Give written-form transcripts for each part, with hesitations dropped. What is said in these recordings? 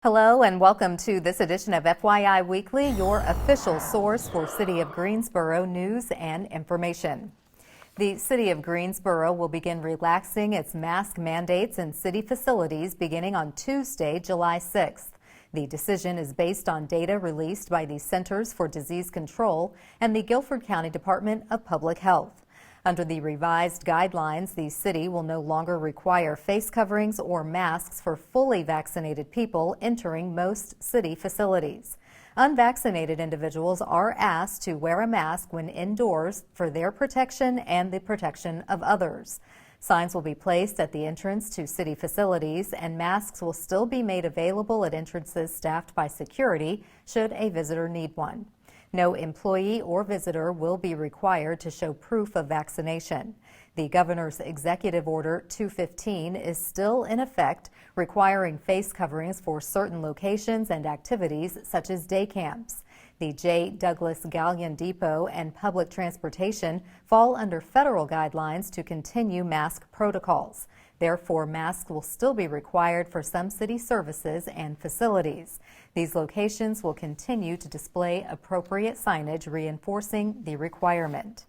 Hello and welcome to this edition of FYI Weekly, your official source for City of Greensboro news and information. The City of Greensboro will begin relaxing its mask mandates in city facilities beginning on Tuesday, July 6th. The decision is based on data released by the Centers for Disease Control and the Guilford County Department of Public Health. Under the revised guidelines, the city will no longer require face coverings or masks for fully vaccinated people entering most city facilities. Unvaccinated individuals are asked to wear a mask when indoors for their protection and the protection of others. Signs will be placed at the entrance to city facilities, and masks will still be made available at entrances staffed by security should a visitor need one. No employee or visitor will be required to show proof of vaccination. The governor's Executive Order 215 is still in effect, requiring face coverings for certain locations and activities such as day camps. The J. Douglas Galleon Depot and public transportation fall under federal guidelines to continue mask protocols. Therefore, masks will still be required for some city services and facilities. These locations will continue to display appropriate signage reinforcing the requirement.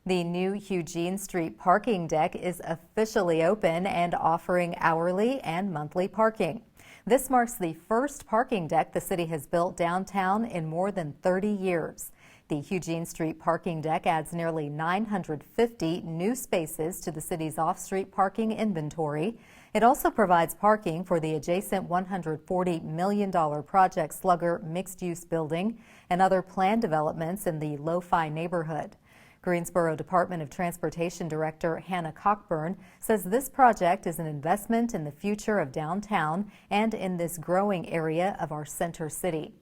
The new Eugene Street parking deck is officially open and offering hourly and monthly parking. This marks the first parking deck the city has built downtown in more than 30 years. The Eugene Street parking deck adds nearly 950 new spaces to the city's off-street parking inventory. It also provides parking for the adjacent $140 million Project Slugger mixed-use building and other planned developments in the Lo-Fi neighborhood. Greensboro Department of Transportation Director Hannah Cockburn says this project is an investment in the future of downtown and in this growing area of our center city.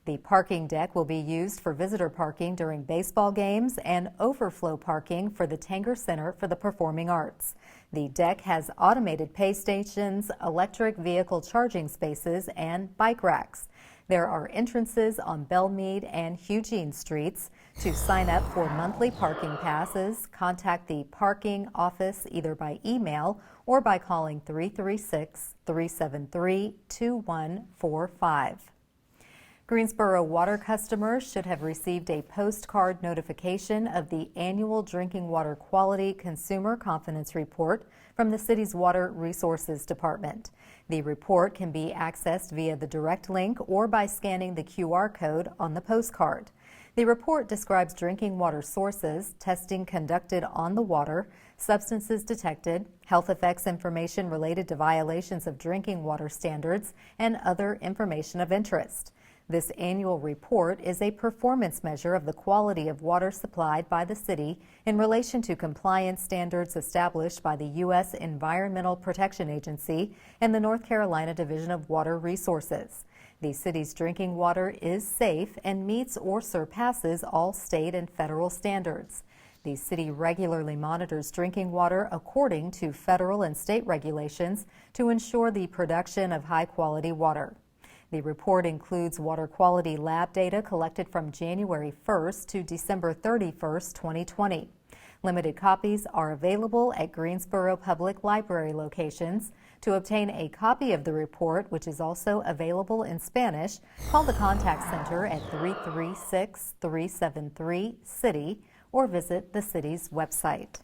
The parking deck will be used for visitor parking during baseball games and overflow parking for the Tanger Center for the Performing Arts. The deck has automated pay stations, electric vehicle charging spaces, and bike racks. There are entrances on Belmead and Eugene Streets. To sign up for monthly parking passes, contact the parking office either by email or by calling 336-373-2145. Greensboro water customers should have received a postcard notification of the annual Drinking Water Quality Consumer Confidence Report from the city's Water Resources Department. The report can be accessed via the direct link or by scanning the QR code on the postcard. The report describes drinking water sources, testing conducted on the water, substances detected, health effects information related to violations of drinking water standards, and other information of interest. This annual report is a performance measure of the quality of water supplied by the city in relation to compliance standards established by the U.S. Environmental Protection Agency and the North Carolina Division of Water Resources. The city's drinking water is safe and meets or surpasses all state and federal standards. The city regularly monitors drinking water according to federal and state regulations to ensure the production of high-quality water. The report includes water quality lab data collected from January 1st to December 31st, 2020. Limited copies are available at Greensboro Public Library locations. To obtain a copy of the report, which is also available in Spanish, call the contact center at 336-373-CITY or visit the city's website.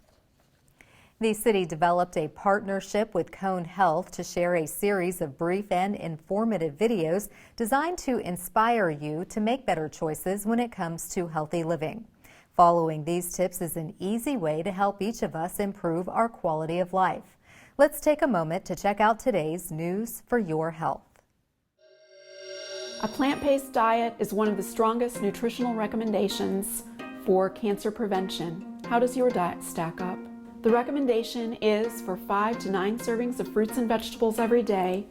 The city developed a partnership with Cone Health to share a series of brief and informative videos designed to inspire you to make better choices when it comes to healthy living. Following these tips is an easy way to help each of us improve our quality of life. Let's take a moment to check out today's news for your health. A plant-based diet is one of the strongest nutritional recommendations for cancer prevention. How does your diet stack up? The recommendation is for 5 to 9 servings of fruits and vegetables every day,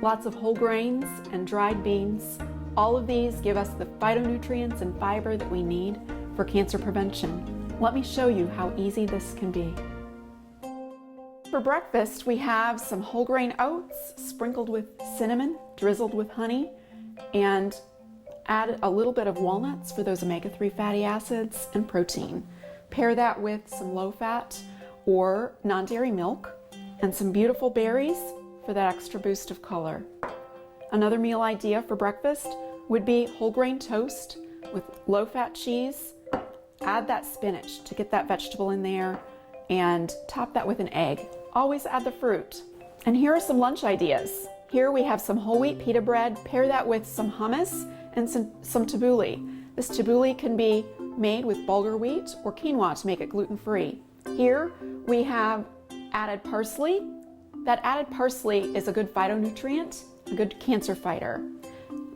lots of whole grains and dried beans. All of these give us the phytonutrients and fiber that we need for cancer prevention. Let me show you how easy this can be. For breakfast, we have some whole grain oats sprinkled with cinnamon, drizzled with honey, and add a little bit of walnuts for those omega-3 fatty acids and protein. Pair that with some low-fat or non-dairy milk and some beautiful berries for that extra boost of color. Another meal idea for breakfast would be whole grain toast with low-fat cheese. Add that spinach to get that vegetable in there and top that with an egg. Always add the fruit. And here are some lunch ideas. Here we have some whole wheat pita bread. Pair that with some hummus and some tabbouleh. This tabbouleh can be made with bulgur wheat or quinoa to make it gluten-free. Here we have added parsley. That added parsley is a good phytonutrient, a good cancer fighter.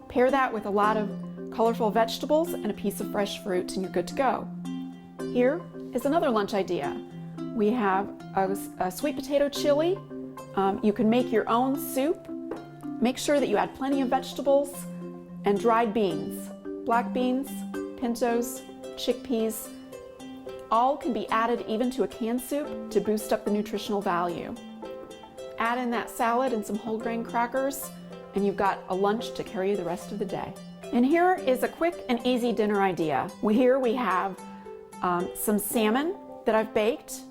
Pair that with a lot of colorful vegetables and a piece of fresh fruit and you're good to go. Here is another lunch idea. We have a sweet potato chili. You can make your own soup. Make sure that you add plenty of vegetables and dried beans. Black beans, pintos, chickpeas, all can be added even to a canned soup to boost up the nutritional value. Add in that salad and some whole grain crackers, and you've got a lunch to carry you the rest of the day. And here is a quick and easy dinner idea. Here we have some salmon that I've baked,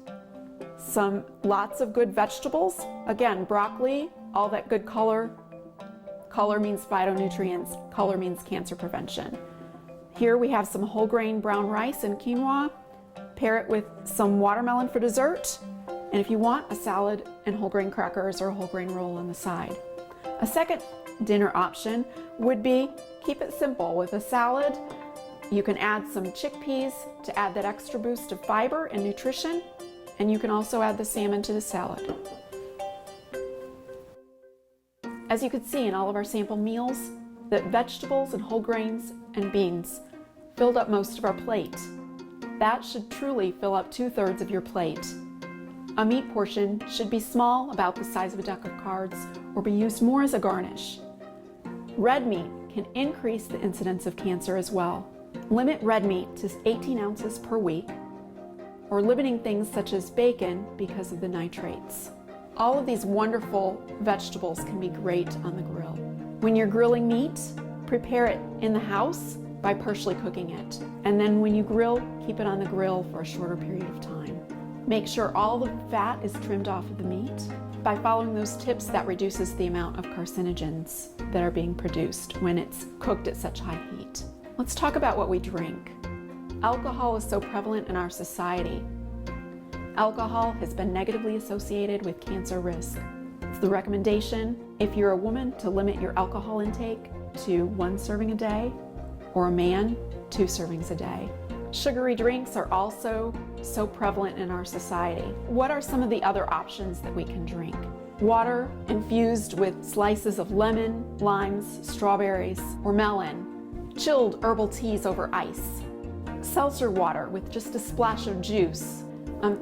lots of good vegetables. Again, broccoli, all that good color. Color means phytonutrients, color means cancer prevention. Here we have some whole grain brown rice and quinoa. Pair it with some watermelon for dessert. And if you want, a salad and whole grain crackers or a whole grain roll on the side. A second dinner option would be keep it simple with a salad. You can add some chickpeas to add that extra boost of fiber and nutrition, and you can also add the salmon to the salad. As you can see in all of our sample meals, that vegetables and whole grains and beans filled up most of our plate. That should truly fill up 2/3 of your plate. A meat portion should be small, about the size of a deck of cards, or be used more as a garnish. Red meat can increase the incidence of cancer as well. Limit red meat to 18 ounces per week, or limiting things such as bacon because of the nitrates. All of these wonderful vegetables can be great on the grill. When you're grilling meat, prepare it in the house by partially cooking it. And then when you grill, keep it on the grill for a shorter period of time. Make sure all the fat is trimmed off of the meat. By following those tips, that reduces the amount of carcinogens that are being produced when it's cooked at such high heat. Let's talk about what we drink. Alcohol is so prevalent in our society. Alcohol has been negatively associated with cancer risk. It's the recommendation, if you're a woman, to limit your alcohol intake to 1 serving a day, or a man, 2 servings a day. Sugary drinks are also so prevalent in our society. What are some of the other options that we can drink? Water infused with slices of lemon, limes, strawberries, or melon. Chilled herbal teas over ice. Seltzer water with just a splash of juice.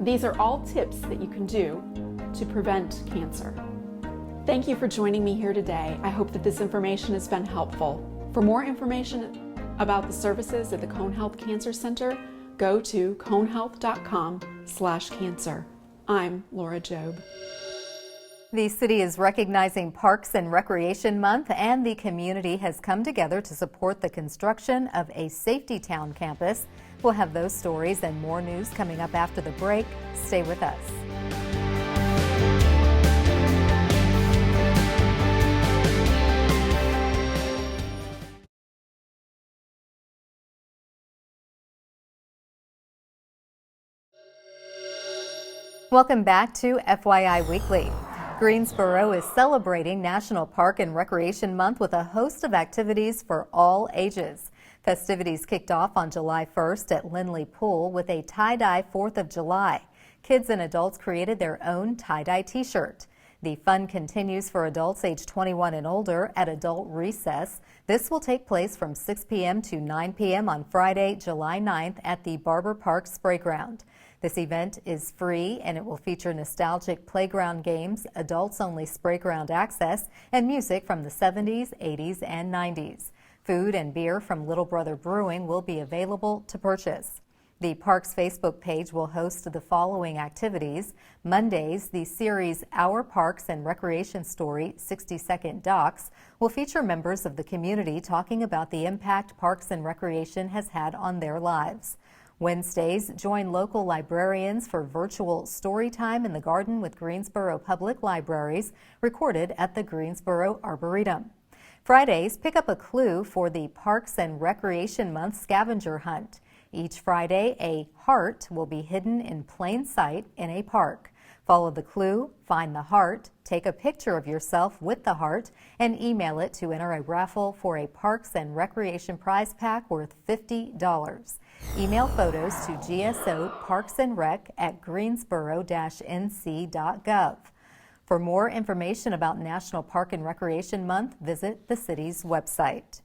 These are all tips that you can do to prevent cancer. Thank you for joining me here today. I hope that this information has been helpful. For more information about the services at the Cone Health Cancer Center, go to conehealth.com/cancer. I'm Laura Jobe. The city is recognizing Parks and Recreation Month, and the community has come together to support the construction of a Safety Town campus. We'll have those stories and more news coming up after the break. Stay with us. Welcome back to FYI Weekly. Greensboro is celebrating National Park and Recreation Month with a host of activities for all ages. Festivities kicked off on July 1st at Lindley Pool with a tie-dye 4th of July. Kids and adults created their own tie-dye t-shirt. The fun continues for adults age 21 and older at Adult Recess. This will take place from 6 p.m. to 9 p.m. on Friday, July 9th at the Barber Park Sprayground. This event is free and it will feature nostalgic playground games, adults-only sprayground access, and music from the 70s, 80s, and 90s. Food and beer from Little Brother Brewing will be available to purchase. The park's Facebook page will host the following activities. Mondays, the series Our Parks and Recreation Story 60-Second Docs will feature members of the community talking about the impact Parks and Recreation has had on their lives. Wednesdays, join local librarians for virtual story time in the garden with Greensboro Public Libraries, recorded at the Greensboro Arboretum. Fridays, pick up a clue for the Parks and Recreation Month scavenger hunt. Each Friday, a heart will be hidden in plain sight in a park. Follow the clue, find the heart, take a picture of yourself with the heart, and email it to enter a raffle for a Parks and Recreation prize pack worth $50. Email photos to GSO Parks and Rec at greensboro-nc.gov. For more information about National Park and Recreation Month, visit the city's website.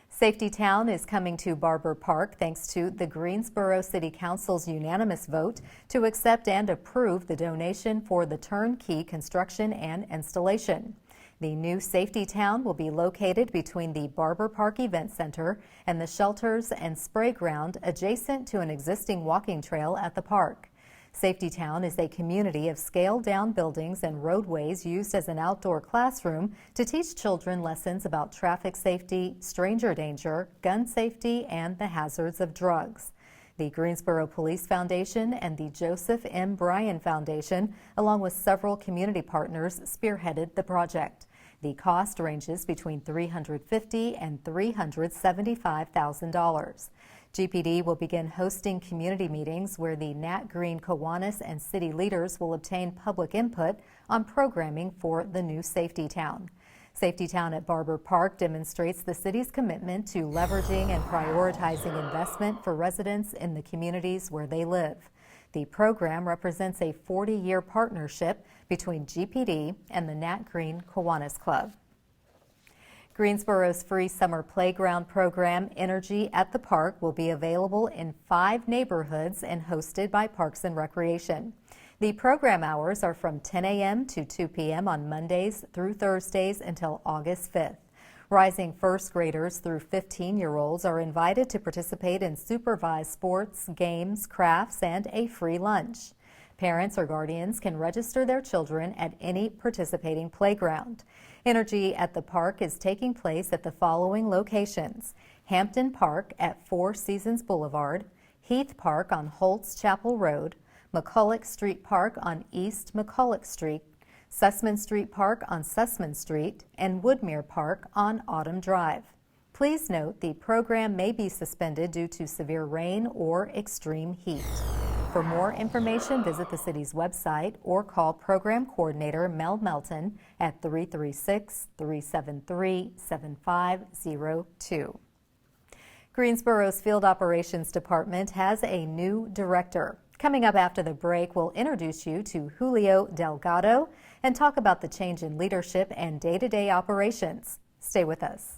Safety Town is coming to Barber Park thanks to the Greensboro City Council's unanimous vote to accept and approve the donation for the turnkey construction and installation. The new Safety Town will be located between the Barber Park Event Center and the shelters and spray ground adjacent to an existing walking trail at the park. Safety Town is a community of scaled-down buildings and roadways used as an outdoor classroom to teach children lessons about traffic safety, stranger danger, gun safety, and the hazards of drugs. The Greensboro Police Foundation and the Joseph M. Bryan Foundation, along with several community partners, spearheaded the project. The cost ranges between $350,000 and $375,000. GPD will begin hosting community meetings where the Nat Green Kiwanis and city leaders will obtain public input on programming for the new Safety Town. Safety Town at Barber Park demonstrates the city's commitment to leveraging and prioritizing investment for residents in the communities where they live. The program represents a 40-year partnership between GPD and the Nat Green Kiwanis Club. Greensboro's free summer playground program, Energy at the Park, will be available in 5 neighborhoods and hosted by Parks and Recreation. The program hours are from 10 a.m. to 2 p.m. on Mondays through Thursdays until August 5th. Rising first graders through 15-year-olds are invited to participate in supervised sports, games, crafts, and a free lunch. Parents or guardians can register their children at any participating playground. Energy at the Park is taking place at the following locations: Hampton Park at 4 Seasons Boulevard, Heath Park on Holtz Chapel Road, McCulloch Street Park on East McCulloch Street, Sussman Street Park on Sussman Street, and Woodmere Park on Autumn Drive. Please note the program may be suspended due to severe rain or extreme heat. For more information, visit the city's website or call Program Coordinator Mel Melton at 336-373-7502. Greensboro's Field Operations Department has a new director. Coming up after the break, we'll introduce you to Julio Delgado and talk about the change in leadership and day-to-day operations. Stay with us.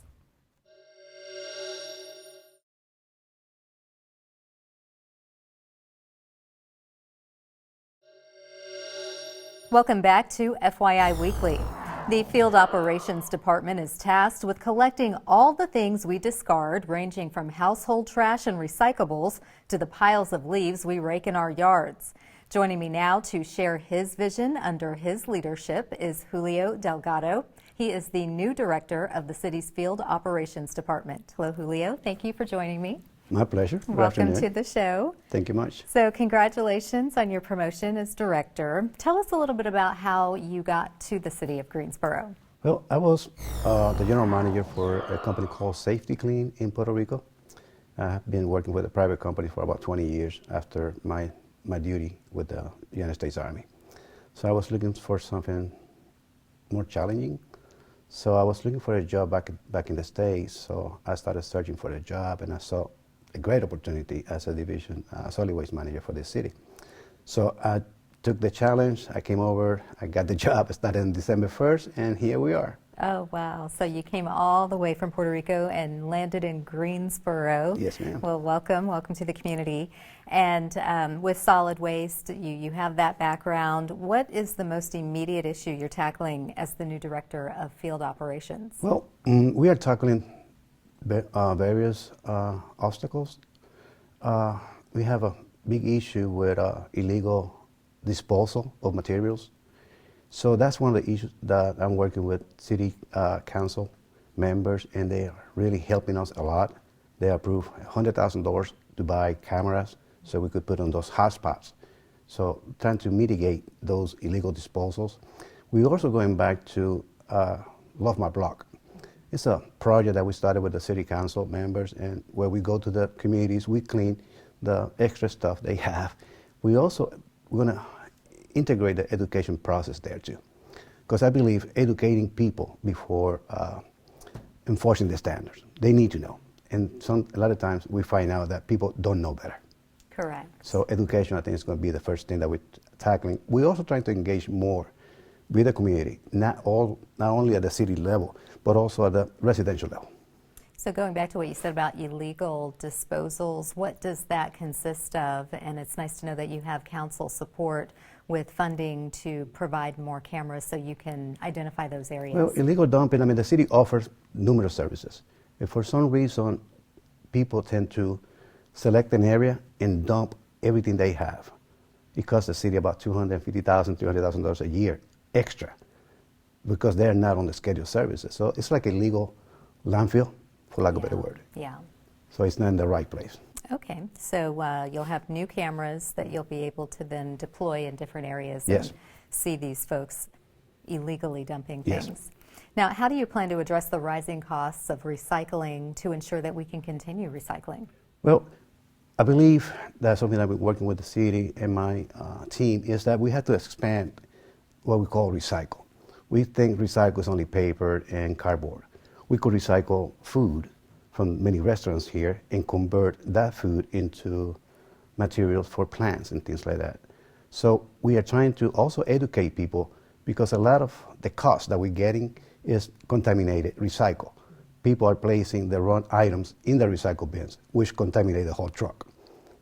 Welcome back to FYI Weekly. The Field Operations Department is tasked with collecting all the things we discard, ranging from household trash and recyclables to the piles of leaves we rake in our yards. Joining me now to share his vision under his leadership is Julio Delgado. He is the new director of the city's Field Operations Department. Hello, Julio. Thank you for joining me. My pleasure. Good Welcome afternoon. to the show. Thank you much. So congratulations on your promotion as director. Tell us a little bit about how you got to the city of Greensboro. Well, I was the general manager for a company called Safety Clean in Puerto Rico. I've been working with a private company for about 20 years after my duty with the United States Army. So I was looking for something more challenging. So I was looking for a job back in the States. So I started searching for a job, and I saw a great opportunity as a division solid waste manager for this city. So I took the challenge. I came over. I got the job. I started on December 1st, and here we are. Oh, wow. So you came all the way from Puerto Rico and landed in Greensboro. Yes, ma'am. Well, welcome to the community. And with solid waste, you have that background. What is the most immediate issue you're tackling as the new director of field operations? Well, we are tackling various obstacles. We have a big issue with illegal disposal of materials. So that's one of the issues that I'm working with city council members, and they are really helping us a lot. They approved $100,000 to buy cameras so we could put on those hotspots. So trying to mitigate those illegal disposals. We're also going back to Love My Block. It's a project that we started with the city council members, and where we go to the communities, we clean the extra stuff they have. We're going to integrate the education process there too, because I believe educating people before enforcing the standards. They need to know, and a lot of times we find out that people don't know better. Correct. So education, I think, is going to be the first thing that we're tackling. We're also trying to engage more with the community, not only at the city level, but also at the residential level. So going back to what you said about illegal disposals, what does that consist of? And it's nice to know that you have council support with funding to provide more cameras so you can identify those areas. Well, illegal dumping, I mean, the city offers numerous services. If for some reason people tend to select an area and dump everything they have, it costs the city about $250,000, $300,000 a year extra, because they're not on the scheduled services. So it's like a legal landfill, for lack of a better word. Yeah. So it's not in the right place. Okay, so you'll have new cameras that you'll be able to then deploy in different areas Yes. and see these folks illegally dumping Yes. things. Now, how do you plan to address the rising costs of recycling to ensure that we can continue recycling? Well, I believe that's something I've been working with the city and my team, is that we have to expand what we call recycle. We think recycle is only paper and cardboard. We could recycle food from many restaurants here and convert that food into materials for plants and things like that. So we are trying to also educate people, because a lot of the cost that we're getting is contaminated recycle. People are placing the wrong items in the recycle bins, which contaminate the whole truck,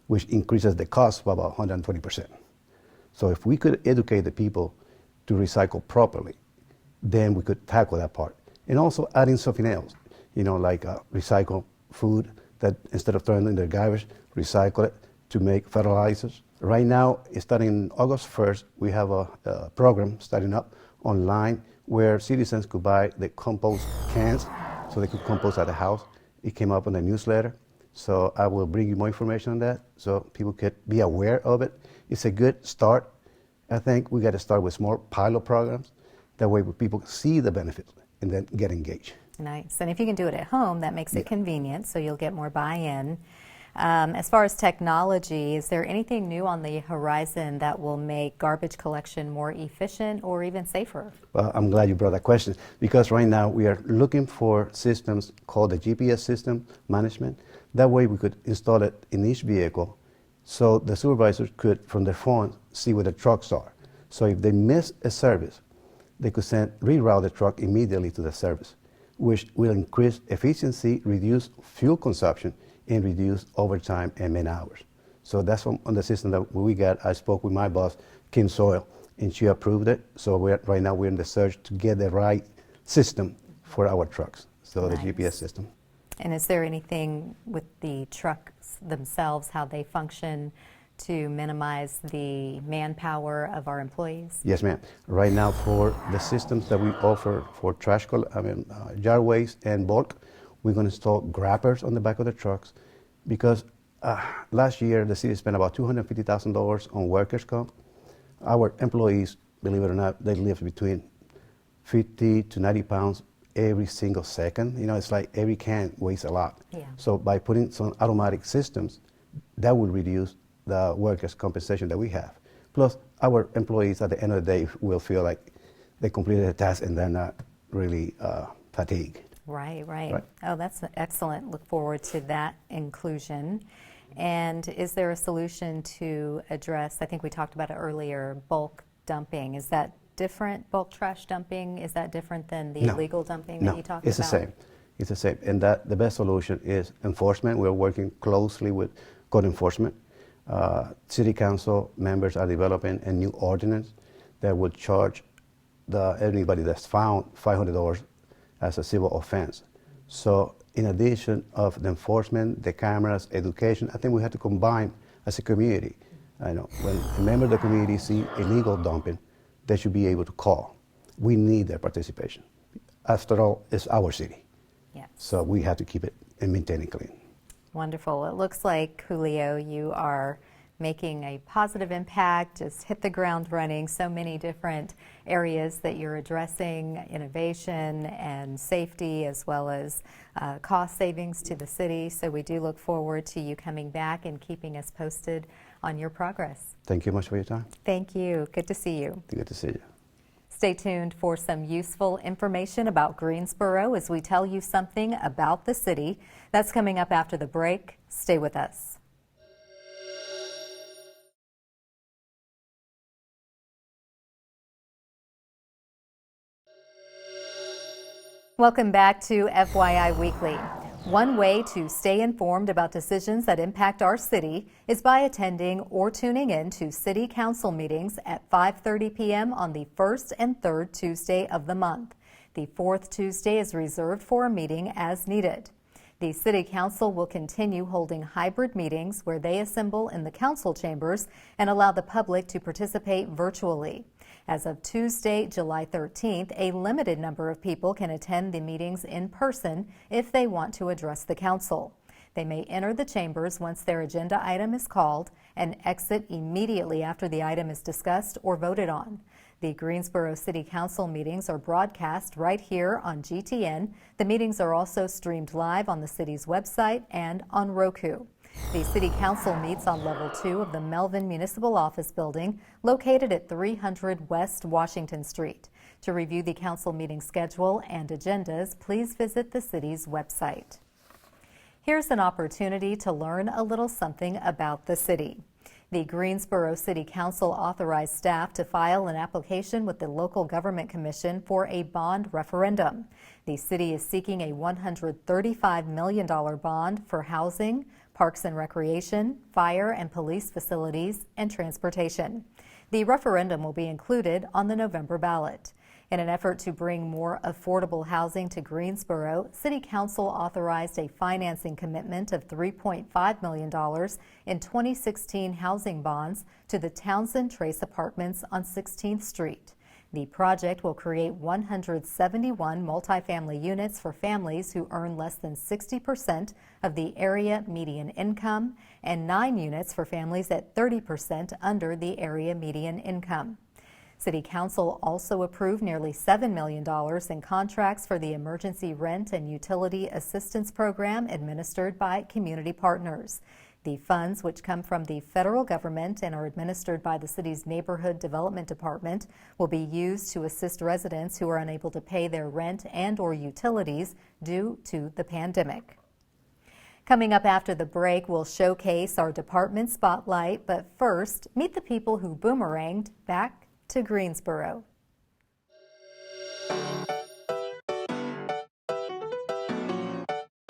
which increases the cost by about 120%. So if we could educate the people to recycle properly, then we could tackle that part. And also adding something else, like recycle food, that instead of throwing it in the garbage, recycle it to make fertilizers. Right now, starting August 1st, we have a program starting up online where citizens could buy the compost cans so they could compost at the house. It came up in the newsletter, so I will bring you more information on that so people could be aware of it. It's a good start. I think we got to start with small pilot programs. That way people see the benefits and then get engaged. Nice. And if you can do it at home, that makes it convenient, so you'll get more buy-in. As far as technology, is there anything new on the horizon that will make garbage collection more efficient or even safer? Well, I'm glad you brought that question, because right now we are looking for systems called the GPS system management. That way we could install it in each vehicle so the supervisors could, from their phone, see where the trucks are. So if they miss a service, they could reroute the truck immediately to the service, which will increase efficiency, reduce fuel consumption, and reduce overtime and man hours. So that's on the system that we got. I spoke with my boss, Kim Soil, and she approved it. So right now we're in the search to get the right system for our trucks, so Nice. the GPS system. And is there anything with the trucks themselves, how they function, to minimize the manpower of our employees? Yes, ma'am. Right now, for the systems that we offer for jar waste and bulk, we're going to install grabbers on the back of the trucks, because last year the city spent about $250,000 on workers' comp. Our employees, believe it or not, they live between 50 to 90 pounds every single second. It's like every can weighs a lot. Yeah. So by putting some automatic systems, that will reduce the workers' compensation that we have. Plus, our employees at the end of the day will feel like they completed a task and they're not really fatigued. Right. Oh, that's excellent. Look forward to that inclusion. And is there a solution to address, I think we talked about it earlier, bulk dumping? Is that different, bulk trash dumping? Is that different than the illegal dumping that you talked about? It's the same. It's the same. And the best solution is enforcement. We're working closely with code enforcement. City council members are developing a new ordinance that would charge anybody that's found $500 as a civil offense. So in addition of the enforcement, the cameras, education, I think we have to combine as a community. When a member of the community see illegal dumping, they should be able to call. We need their participation. After all, it's our city. Yes. So we have to keep it and maintain it clean. Wonderful. It looks like, Julio, you are making a positive impact, just hit the ground running. So many different areas that you're addressing, innovation and safety, as well as cost savings to the city. So we do look forward to you coming back and keeping us posted on your progress. Thank you much for your time. Thank you. Good to see you. Good to see you. Stay tuned for some useful information about Greensboro as we tell you something about the city. That's coming up after the break. Stay with us. Welcome back to FYI Weekly. One way to stay informed about decisions that impact our city is by attending or tuning in to City Council meetings at 5:30 p.m. on the first and third Tuesday of the month. The fourth Tuesday is reserved for a meeting as needed. The City Council will continue holding hybrid meetings where they assemble in the council chambers and allow the public to participate virtually. As of Tuesday, July 13th, a limited number of people can attend the meetings in person if they want to address the council. They may enter the chambers once their agenda item is called and exit immediately after the item is discussed or voted on. The Greensboro City Council meetings are broadcast right here on GTN. The meetings are also streamed live on the city's website and on Roku. The City Council meets on level 2 of the Melvin Municipal Office Building, located at 300 West Washington Street. To review the council meeting schedule and agendas, please visit the city's website. Here's an opportunity to learn a little something about the city. The Greensboro City Council authorized staff to file an application with the Local Government Commission for a bond referendum. The city is seeking a $135 million bond for housing, parks and recreation, fire and police facilities, and transportation. The referendum will be included on the November ballot. In an effort to bring more affordable housing to Greensboro, City Council authorized a financing commitment of $3.5 million in 2016 housing bonds to the Townsend Trace Apartments on 16th Street. The project will create 171 multifamily units for families who earn less than 60% of the area median income and 9 units for families at 30% under the area median income. City Council also approved nearly $7 million in contracts for the Emergency Rent and Utility Assistance Program administered by Community Partners. The funds, which come from the federal government and are administered by the city's Neighborhood Development Department, will be used to assist residents who are unable to pay their rent and/or utilities due to the pandemic. Coming up after the break, we'll showcase our department spotlight, but first, meet the people who boomeranged back to Greensboro.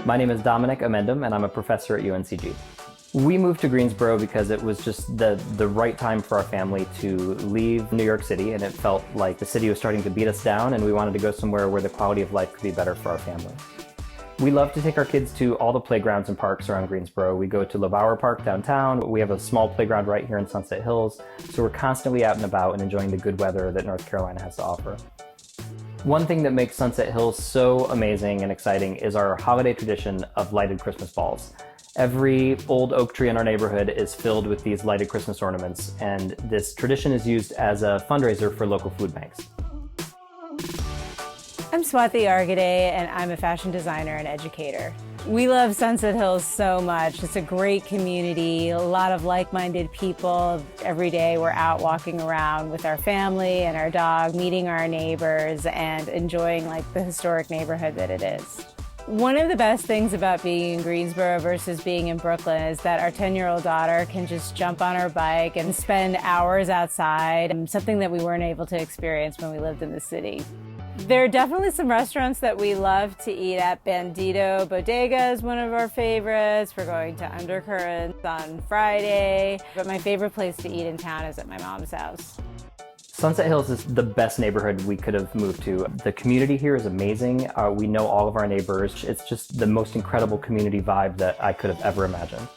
My name is Dominic Amendum, and I'm a professor at UNCG. We moved to Greensboro because it was just the right time for our family to leave New York City, and it felt like the city was starting to beat us down, and we wanted to go somewhere where the quality of life could be better for our family. We love to take our kids to all the playgrounds and parks around Greensboro. We go to LeBauer Park downtown. We have a small playground right here in Sunset Hills, so we're constantly out and about and enjoying the good weather that North Carolina has to offer. One thing that makes Sunset Hills so amazing and exciting is our holiday tradition of lighted Christmas balls. Every old oak tree in our neighborhood is filled with these lighted Christmas ornaments, and this tradition is used as a fundraiser for local food banks. I'm Swati Argade, and I'm a fashion designer and educator. We love Sunset Hills so much. It's a great community, a lot of like-minded people. Every day we're out walking around with our family and our dog, meeting our neighbors and enjoying the historic neighborhood that it is. One of the best things about being in Greensboro versus being in Brooklyn is that our 10-year-old daughter can just jump on her bike and spend hours outside, something that we weren't able to experience when we lived in the city. There are definitely some restaurants that we love to eat at. Bandito Bodega is one of our favorites. We're going to Undercurrents on Friday. But my favorite place to eat in town is at my mom's house. Sunset Hills is the best neighborhood we could have moved to. The community here is amazing. We know all of our neighbors. It's just the most incredible community vibe that I could have ever imagined.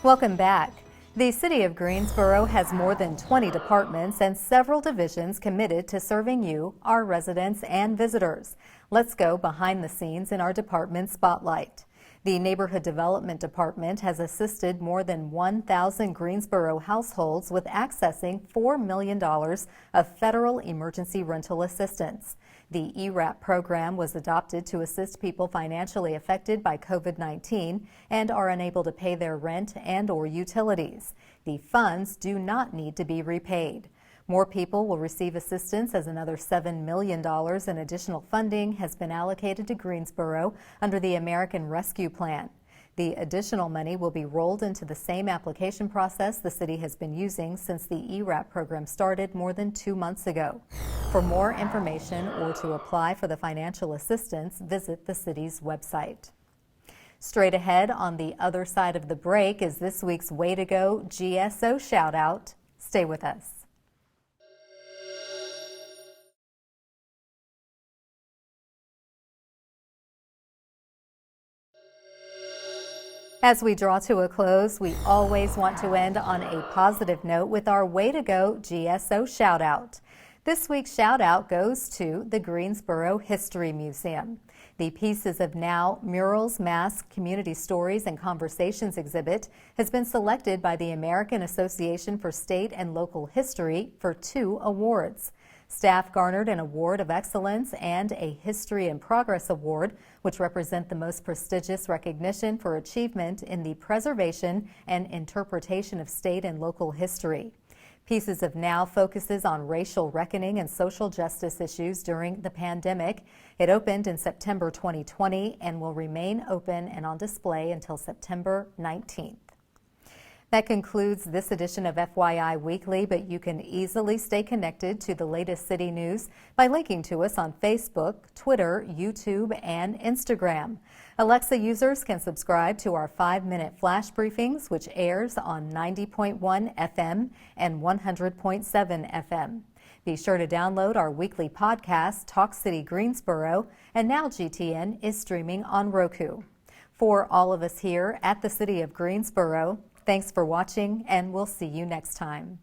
Welcome back. The City of Greensboro has more than 20 departments and several divisions committed to serving you, our residents and visitors. Let's go behind the scenes in our department spotlight. The Neighborhood Development Department has assisted more than 1,000 Greensboro households with accessing $4 million of federal emergency rental assistance. The ERAP program was adopted to assist people financially affected by COVID-19 and are unable to pay their rent and/or utilities. The funds do not need to be repaid. More people will receive assistance as another $7 million in additional funding has been allocated to Greensboro under the American Rescue Plan. The additional money will be rolled into the same application process the city has been using since the ERAP program started more than 2 months ago. For more information or to apply for the financial assistance, visit the city's website. Straight ahead on the other side of the break is this week's Way to Go GSO shout out. Stay with us. As we draw to a close, we always want to end on a positive note with our Way to Go GSO shout out. This week's shout out goes to the Greensboro History Museum. The Pieces of Now Murals, Masks, Community Stories, and Conversations exhibit has been selected by the American Association for State and Local History for 2 awards. Staff garnered an Award of Excellence and a History in Progress Award, which represent the most prestigious recognition for achievement in the preservation and interpretation of state and local history. Pieces of Now focuses on racial reckoning and social justice issues during the pandemic. It opened in September 2020 and will remain open and on display until September 19th. That concludes this edition of FYI Weekly, but you can easily stay connected to the latest city news by linking to us on Facebook, Twitter, YouTube, and Instagram. Alexa users can subscribe to our 5-minute flash briefings, which airs on 90.1 FM and 100.7 FM. Be sure to download our weekly podcast, Talk City Greensboro, and now GTN is streaming on Roku. For all of us here at the City of Greensboro, thanks for watching, and we'll see you next time.